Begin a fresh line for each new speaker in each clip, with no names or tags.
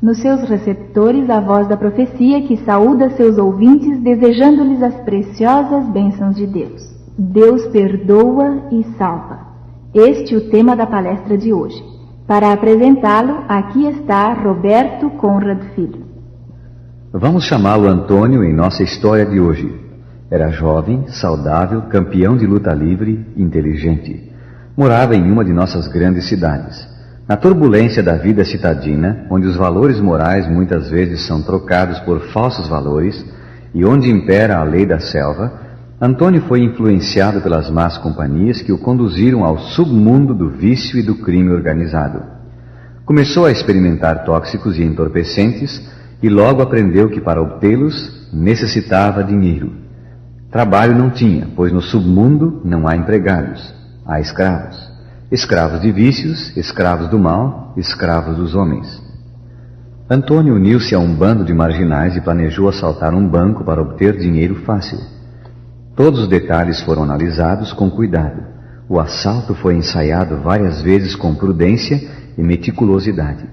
Nos seus receptores, a voz da profecia que saúda seus ouvintes, desejando-lhes as preciosas bênçãos de Deus. Deus perdoa e salva. Este é o tema da palestra de hoje. Para apresentá-lo, aqui está Roberto Conrad Filho.
Vamos chamá-lo Antônio em nossa história de hoje. Era jovem, saudável, campeão de luta livre, inteligente. Morava em uma de nossas grandes cidades. Na turbulência da vida citadina, onde os valores morais muitas vezes são trocados por falsos valores e onde impera a lei da selva, Antônio foi influenciado pelas más companhias que o conduziram ao submundo do vício e do crime organizado. Começou a experimentar tóxicos e entorpecentes e logo aprendeu que para obtê-los necessitava dinheiro. Trabalho não tinha, pois no submundo não há empregados, há escravos. Escravos de vícios, escravos do mal, escravos dos homens. Antônio uniu-se a um bando de marginais e planejou assaltar um banco para obter dinheiro fácil. Todos os detalhes foram analisados com cuidado. O assalto foi ensaiado várias vezes com prudência e meticulosidade.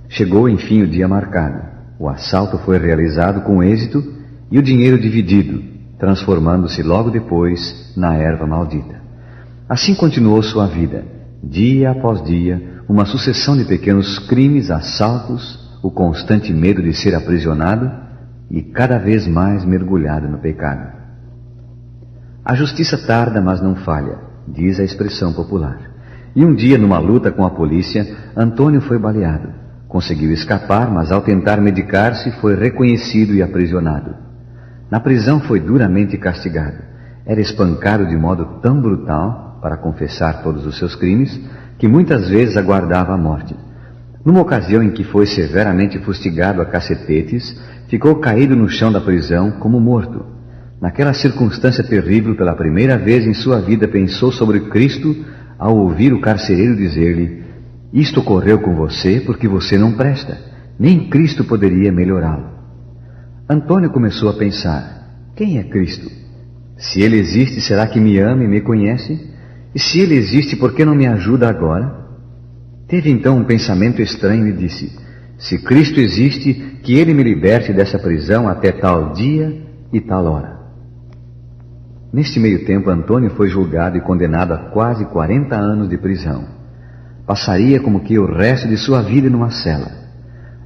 Chegou enfim o dia marcado. O assalto foi realizado com êxito e o dinheiro dividido, transformando-se logo depois na erva maldita. Assim continuou sua vida. Dia após dia, uma sucessão de pequenos crimes, assaltos, o constante medo de ser aprisionado e cada vez mais mergulhado no pecado. A justiça tarda, mas não falha, diz a expressão popular. E um dia, numa luta com a polícia, Antônio foi baleado. Conseguiu escapar, mas ao tentar medicar-se, foi reconhecido e aprisionado. Na prisão foi duramente castigado. Era espancado de modo tão brutal, para confessar todos os seus crimes, que muitas vezes aguardava a morte. Numa ocasião em que foi severamente fustigado a cacetetes, ficou caído no chão da prisão como morto. Naquela circunstância terrível, pela primeira vez em sua vida pensou sobre Cristo ao ouvir o carcereiro dizer-lhe: "Isto ocorreu com você porque você não presta, nem Cristo poderia melhorá-lo." Antônio começou a pensar: quem é Cristo? Se Ele existe, será que me ama e me conhece? E se Ele existe, por que não me ajuda agora? Teve então um pensamento estranho e disse: se Cristo existe, que Ele me liberte dessa prisão até tal dia e tal hora. Neste meio tempo, Antônio foi julgado e condenado a quase 40 anos de prisão. Passaria como que o resto de sua vida numa cela.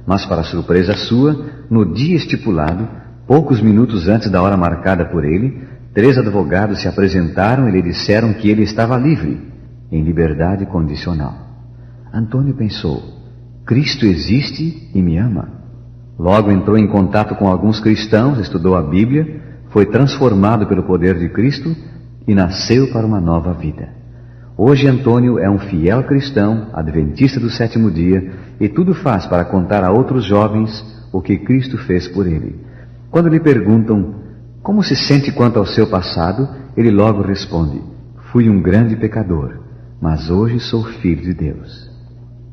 Mas, para surpresa sua, no dia estipulado, poucos minutos antes da hora marcada por ele, 3 advogados se apresentaram e lhe disseram que ele estava livre, em liberdade condicional. Antônio pensou: Cristo existe e me ama. Logo entrou em contato com alguns cristãos, estudou a Bíblia, foi transformado pelo poder de Cristo e nasceu para uma nova vida. Hoje Antônio é um fiel cristão, adventista do 7º dia, e tudo faz para contar a outros jovens o que Cristo fez por ele. Quando lhe perguntam: como se sente quanto ao seu passado? Ele logo responde: fui um grande pecador, mas hoje sou filho de Deus.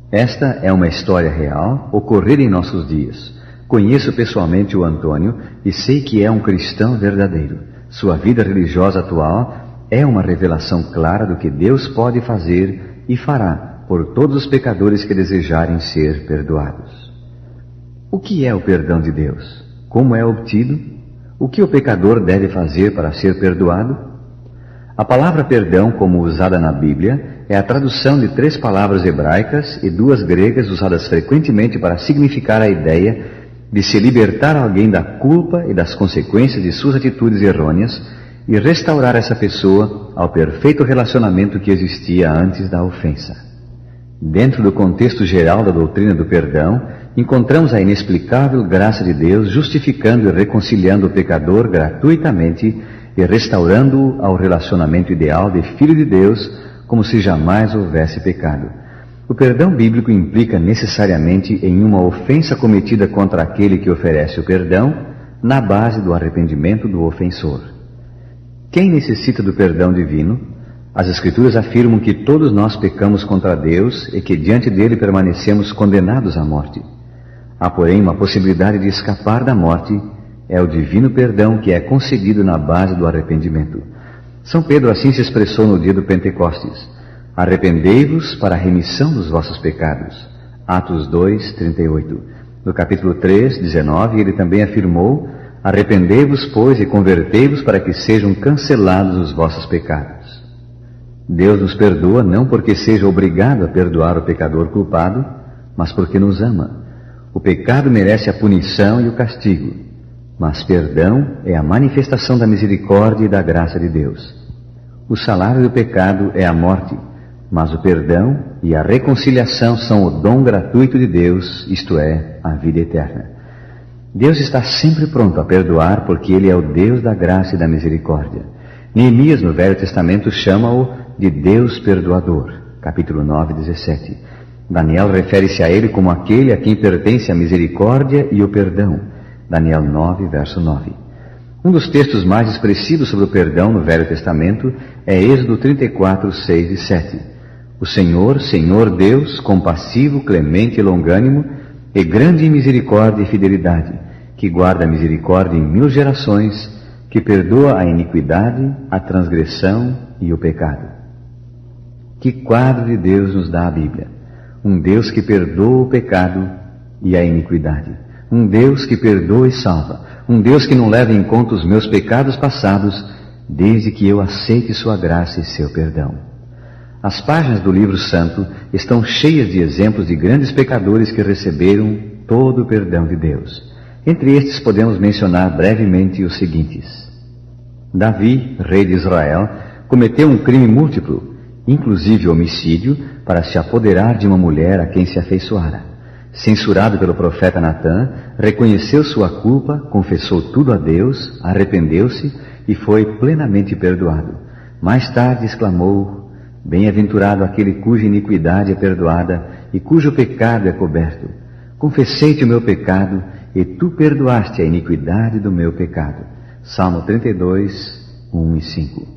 Esta é uma história real, ocorrida em nossos dias. Conheço pessoalmente o Antônio e sei que é um cristão verdadeiro. Sua vida religiosa atual é uma revelação clara do que Deus pode fazer e fará por todos os pecadores que desejarem ser perdoados. O que é o perdão de Deus? Como é obtido? O que o pecador deve fazer para ser perdoado? A palavra perdão, como usada na Bíblia, é a tradução de 3 palavras hebraicas e 2 gregas usadas frequentemente para significar a ideia de se libertar alguém da culpa e das consequências de suas atitudes errôneas e restaurar essa pessoa ao perfeito relacionamento que existia antes da ofensa. Dentro do contexto geral da doutrina do perdão, encontramos a inexplicável graça de Deus justificando e reconciliando o pecador gratuitamente e restaurando-o ao relacionamento ideal de filho de Deus, como se jamais houvesse pecado. O perdão bíblico implica necessariamente em uma ofensa cometida contra aquele que oferece o perdão, na base do arrependimento do ofensor. Quem necessita do perdão divino? As Escrituras afirmam que todos nós pecamos contra Deus e que diante dele permanecemos condenados à morte. Há, porém, uma possibilidade de escapar da morte, é o divino perdão que é concedido na base do arrependimento. São Pedro assim se expressou no dia do Pentecostes: arrependei-vos para a remissão dos vossos pecados. Atos 2:38. No capítulo 3, 19, ele também afirmou: arrependei-vos, pois, e convertei-vos para que sejam cancelados os vossos pecados. Deus nos perdoa não porque seja obrigado a perdoar o pecador culpado, mas porque nos ama. O pecado merece a punição e o castigo, mas perdão é a manifestação da misericórdia e da graça de Deus. O salário do pecado é a morte, mas o perdão e a reconciliação são o dom gratuito de Deus, isto é, a vida eterna. Deus está sempre pronto a perdoar porque Ele é o Deus da graça e da misericórdia. Neemias, no Velho Testamento, chama-o de Deus perdoador, capítulo 9, 17. Daniel refere-se a Ele como aquele a quem pertence a misericórdia e o perdão, Daniel 9, verso 9. Um dos textos mais expressivos sobre o perdão no Velho Testamento é Êxodo 34, 6 e 7. O Senhor, Senhor Deus, compassivo, clemente e longânimo, e grande em misericórdia e fidelidade, que guarda a misericórdia em 1000 gerações, que perdoa a iniquidade, a transgressão e o pecado. Que quadro de Deus nos dá a Bíblia! Um Deus que perdoa o pecado e a iniquidade. Um Deus que perdoa e salva. Um Deus que não leva em conta os meus pecados passados, desde que eu aceite sua graça e seu perdão. As páginas do livro santo estão cheias de exemplos de grandes pecadores que receberam todo o perdão de Deus. Entre estes podemos mencionar brevemente os seguintes. Davi, rei de Israel, cometeu um crime múltiplo, inclusive homicídio, para se apoderar de uma mulher a quem se afeiçoara. Censurado pelo profeta Natã, reconheceu sua culpa, confessou tudo a Deus, arrependeu-se e foi plenamente perdoado. Mais tarde exclamou: bem-aventurado aquele cuja iniquidade é perdoada e cujo pecado é coberto. Confessei-te o meu pecado e tu perdoaste a iniquidade do meu pecado. Salmo 32, 1 e 5.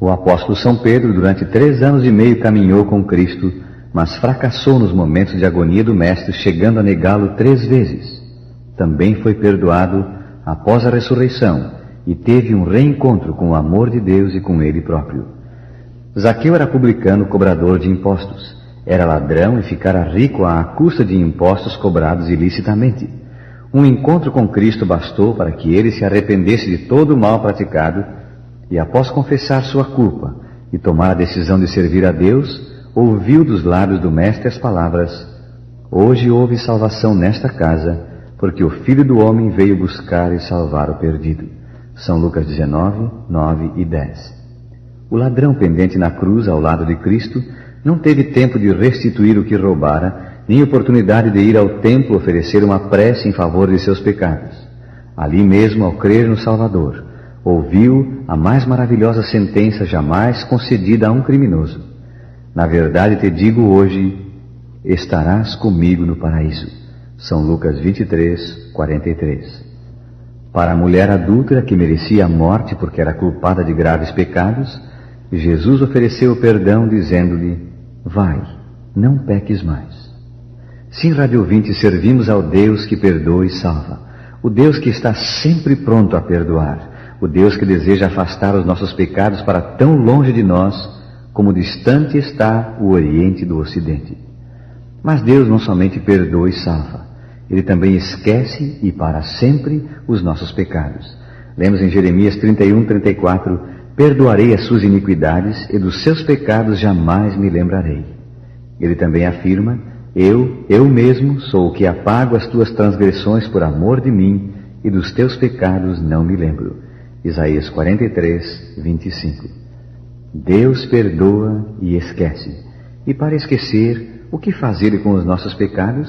O apóstolo São Pedro, durante 3 anos e meio, caminhou com Cristo, mas fracassou nos momentos de agonia do Mestre, chegando a negá-lo 3 vezes. Também foi perdoado após a ressurreição e teve um reencontro com o amor de Deus e com Ele próprio. Zaqueu era publicano, cobrador de impostos. Era ladrão e ficara rico à custa de impostos cobrados ilicitamente. Um encontro com Cristo bastou para que ele se arrependesse de todo o mal praticado e, após confessar sua culpa e tomar a decisão de servir a Deus, ouviu dos lábios do Mestre as palavras: hoje houve salvação nesta casa, porque o Filho do Homem veio buscar e salvar o perdido. São Lucas 19, 9 e 10. O ladrão pendente na cruz ao lado de Cristo não teve tempo de restituir o que roubara, nem oportunidade de ir ao templo oferecer uma prece em favor de seus pecados. Ali mesmo, ao crer no Salvador, ouviu a mais maravilhosa sentença jamais concedida a um criminoso: na verdade te digo hoje, estarás comigo no paraíso. São Lucas 23, 43. Para a mulher adúltera que merecia a morte porque era culpada de graves pecados, Jesus ofereceu o perdão dizendo-lhe: vai, não peques mais. Sim, rádio ouvinte, servimos ao Deus que perdoa e salva, o Deus que está sempre pronto a perdoar, o Deus que deseja afastar os nossos pecados para tão longe de nós como distante está o Oriente do Ocidente. Mas Deus não somente perdoa e salva, Ele também esquece e para sempre os nossos pecados. Lemos em Jeremias 31, 34: perdoarei as suas iniquidades e dos seus pecados jamais me lembrarei. Ele também afirma: eu mesmo sou o que apago as tuas transgressões por amor de mim e dos teus pecados não me lembro. Isaías 43, 25. Deus perdoa e esquece. E para esquecer, o que fazer com os nossos pecados?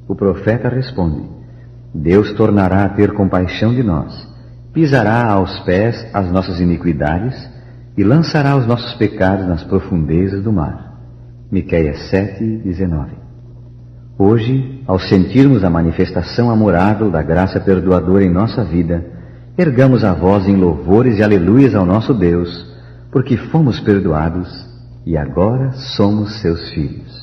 O profeta responde: Deus tornará a ter compaixão de nós, pisará aos pés as nossas iniquidades e lançará os nossos pecados nas profundezas do mar. Miqueias 7, 19. Hoje, ao sentirmos a manifestação amorável da graça perdoadora em nossa vida, ergamos a voz em louvores e aleluias ao nosso Deus, porque fomos perdoados e agora somos seus filhos.